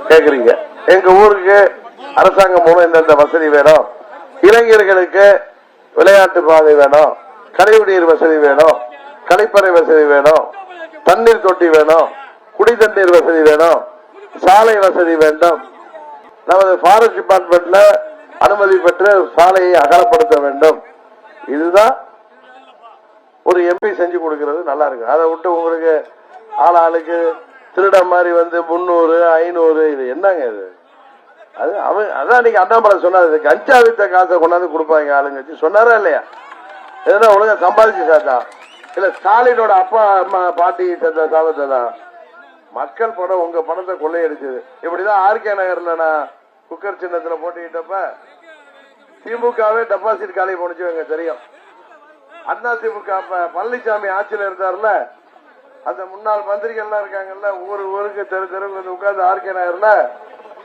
கேக்குறீங்க. எங்க ஊருக்கு அரசாங்கம் மூலம் இந்தந்த வசதி வேணும், இளைஞர்களுக்கு விளையாட்டு பாதை வேணும், கழிவுநீர் வசதி வேணும், கழிப்பறை வசதி வேணும், தண்ணீர் தொட்டி வேணும், குடி தண்ணீர் வசதி வேணும், சாலை வசதி வேண்டும். நமது ஃபாரஸ்ட் டிபார்ட்மெண்ட்ல அனுமதி பெற்று சாலையை அகலப்படுத்த வேண்டும். இதுதான் ஒரு எம்பி செஞ்சு கொடுக்கிறது. நல்லா இருக்கு. அதை விட்டு உங்களுக்கு ஆளுக்கு திருட மாதிரி வந்து 300 500 இது என்னங்க இது? அது அவன் அதான் இன்னைக்கு அண்ணாமலை சொன்னாரு, கஞ்சா வித்த காசை கொண்டாந்து கொடுப்பாங்க ஆளுங்க. சொன்னாரா இல்லையா? எதுனா ஒழுங்கா சம்பாதிச்சு சாத்தா இல்ல ஸ்டாலினோட அப்பா அம்மா பாட்டி சேர்ந்த சாபத்தை தான் மக்கள் பணம் உங்க பணத்தை கொள்ளையடிச்சது. இப்படிதான் ஆர்கே நகர்ல நான் குக்கர் சின்னத்துல போட்டுக்கிட்டப்ப திமுகவே டெபாசிட் காலி போனுச்சு. எங்க தெரியும். அண்ணா திமுக பழனிசாமி ஆட்சியில இருந்தாருல, அந்த முன்னாள் மந்திரிகள் எல்லாம் இருக்காங்கல்ல, ஊருக்கு தெரு தெருவுக்கு வந்து உட்கார்ந்து ஆர்கே நகர்ல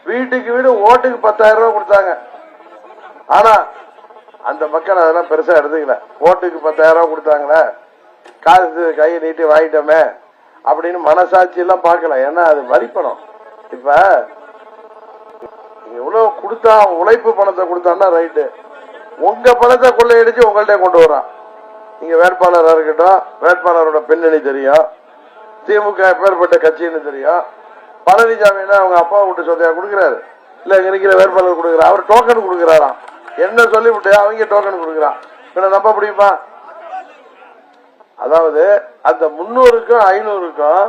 வீட்டுக்கு வீடு ஓட்டுக்கு 10,000 ரூபாய் கொடுத்தாங்க. ஆனா அந்த மக்கள் அதெல்லாம் பெருசா எடுத்துக்கல. ஓட்டுக்கு 10,000 ரூபாய் கொடுத்தாங்களே, காசு கையை நீட்டி வாங்கிட்டோமே அப்படின்னு மனசாட்சி எல்லாம் பார்க்கல. ஏன்னா அது வரிப்பணம். இப்ப எவ்வளவு கொடுத்தா உழைப்பு பணத்தை கொடுத்தான்னா ரைட்டு, உங்க பணத்தை கொள்ளையடிச்சு உங்கள்கிட்ட கொண்டு வரான். நீங்க வேட்பாளராக இருக்கட்டும், வேட்பாளரோட பின்னணி தெரியும், திமுக எப்பேற்பட்ட கட்சின்னு தெரியும். பழனிசாமின்னா அவங்க அப்பா விட்டு சொத்தையா கொடுக்கிறாரு, இல்ல இங்க இருக்கிற வேட்பாளர் கொடுக்கிறார், அவர் டோக்கன் கொடுக்கிறாராம். என்ன சொல்லிவிட்டு அவங்க டோக்கன் கொடுக்கிறான். நம்ப முடியுமா? அதாவது அந்த 300க்கும் 500க்கும்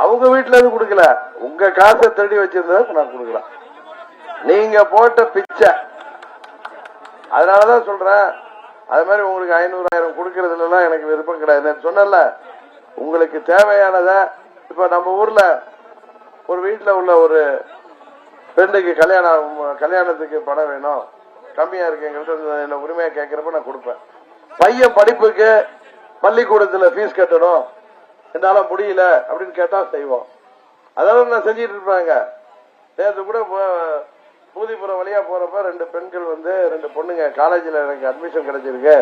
அவங்க வீட்டுல இருந்து கொடுக்கல, உங்க காசை தேடி வச்சிருந்தா நான் கொடுக்கலாம். நீங்க போட்ட பிச்சை. அதனாலதான் சொல்றேன், அது மாதிரி உங்களுக்கு 500,000 கொடுக்கறதுல எனக்கு விருப்பம் கிடையாது. சொன்னல, உங்களுக்கு தேவையானத இப்ப நம்ம ஊர்ல ஒரு வீட்டுல உள்ள ஒரு பெண்ணுக்கு கல்யாணத்துக்கு பணம் வேணும், கம்மியா இருக்கு எங்கள்கிட்ட, என்ன உரிமையா கேட்கிறப்ப நான் கொடுப்பேன். பையன் படிப்புக்கு பள்ளிக்கூடத்துல ஃபீஸ் கட்டணும், என்னால முடியல அப்படின்னு கேட்டா செய்வோம். அதெல்லாம் நான் செஞ்சிட்டு இருப்பாங்க. நேற்று கூட பூதிபுரம் வழியா போறப்ப 2 பெண்கள் வந்து 2 பொண்ணுங்க காலேஜ்ல எனக்கு அட்மிஷன் கிடைச்சிருக்கு,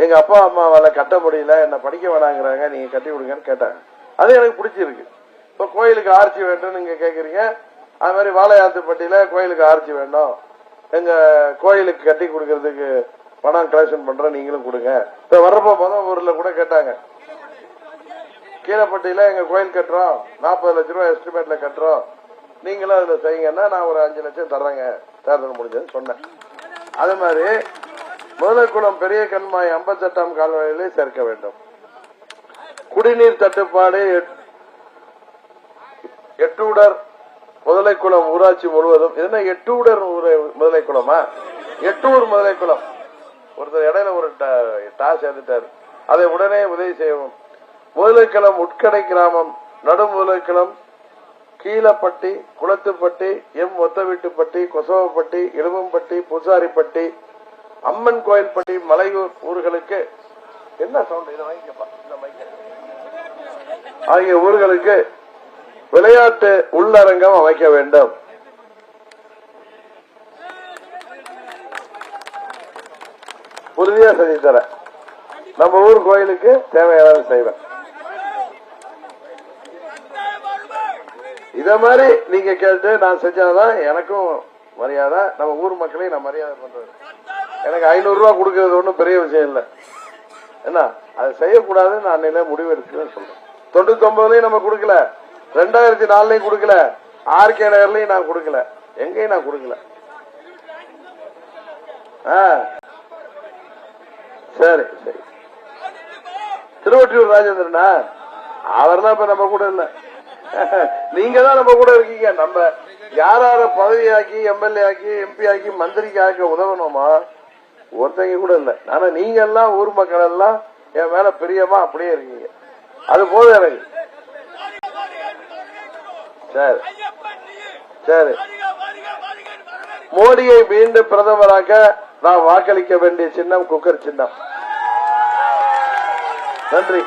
எங்க அப்பா அம்மாவால கட்ட முடியல, என்ன படிக்க வேணாங்கிறாங்க, நீங்க கட்டி கொடுங்கன்னு கேட்டாங்க. அது எனக்கு பிடிச்சிருக்கு. இப்ப கோயிலுக்கு ஆர்ச்சி வேண்டும் நீங்க கேக்குறீங்க, அது மாதிரி வாழையாத்துப்பட்டியில கோயிலுக்கு ஆர்ச்சி வேண்டும், எங்க கோயிலுக்கு கட்டி கொடுக்கறதுக்கு பணம் கலெக்ஷன் பண்றோம், நீங்களும் கொடுங்க. இப்ப வர்றப்ப முதல் ஊர்ல கூட கேட்டாங்க, கீழப்பட்டியில எங்க கோயில் கட்டுறோம், 40 லட்சம் ரூபாய் எஸ்டிமேட்ல கட்டுறோம், நீங்களும் அதுல செய்யுங்கன்னா நான் ஒரு 5 லட்சம் தர்றேங்க, தேர்தல் முடிஞ்சதுன்னு சொன்னேன். அது மாதிரி முதலைக்குளம் பெரிய கண்மாய் 58ஆம் கால்வாயிலே சேர்க்க வேண்டும். குடிநீர் தட்டுப்பாடு எட்டூடர் முதலைக்குளம் ஊராட்சி முழுவதும். என்ன எட்டூடர் முதலைக்குளமா? எட்டூர் முதலைக்குளம். ஒருத்தர் இடையில ஒரு டாஸ் எடுத்தார், அதை உடனே உதவி செய்யவும். முதலைக்குளம் உட்கடை கிராமம், நடு முதலைக்குளம், கீழப்பட்டி, குளத்துப்பட்டி, ஒத்தவீட்டுப்பட்டி, கொசவப்பட்டி, இடுவம்பட்டி, பூசாரிப்பட்டி, அம்மன் கோயில்பட்டி, மலையூர் ஊர்களுக்கு என்ன சவுண்ட் இதை வாங்கிக்கப்பா, ஆகிய ஊர்களுக்கு விளையாட்டு உள்ளரங்கம் அமைக்க வேண்டும். உறுதியா செஞ்சு தர நம்ம ஊர் கோயிலுக்கு தேவையானது செய்வேன். இத மாதிரி நீங்க கேட்டு நான் செஞ்சாதான் எனக்கும் மரியாதை, நம்ம ஊர் மக்களையும் நான் மரியாதை பண்றது. எனக்கு 500 ரூபாய் கொடுக்கறது ஒன்றும் பெரிய விஷயம் இல்லை. என்ன அதை செய்யக்கூடாது நான் அன்னையில முடிவு எடுக்கிறேன்னு சொல்றேன். 99லயும் நம்ம கொடுக்கல, 2004லயும் கொடுக்கல, ஆர்கே நகர்லயும் நான் கொடுக்கல, எங்கேயும் நான் கொடுக்கல. சரி சரி. திருவொற்றியூர் ராஜேந்திரனா அவர்லாம் இப்ப நம்ம கூட இல்ல, நீங்க தான் நம்ம கூட இருக்கீங்க. நம்ம யார பதவியாக்கி எம்எல்ஏ ஆக்கி எம்பி ஆக்கி மந்திரிக்கு ஆக்க உதவணுமா? ஒருத்தங்க கூட இல்ல. ஆனா நீங்க எல்லாம் ஊர் மக்கள் எல்லாம் என் மேல பிரியமா அப்படியே இருக்கீங்க. அது போதும் எனக்கு. சரி சரி. மோடியை மீண்டும் பிரதமராக நான் வாக்களிக்க வேண்டிய சின்னம் குக்கர் சின்னம். நன்றி.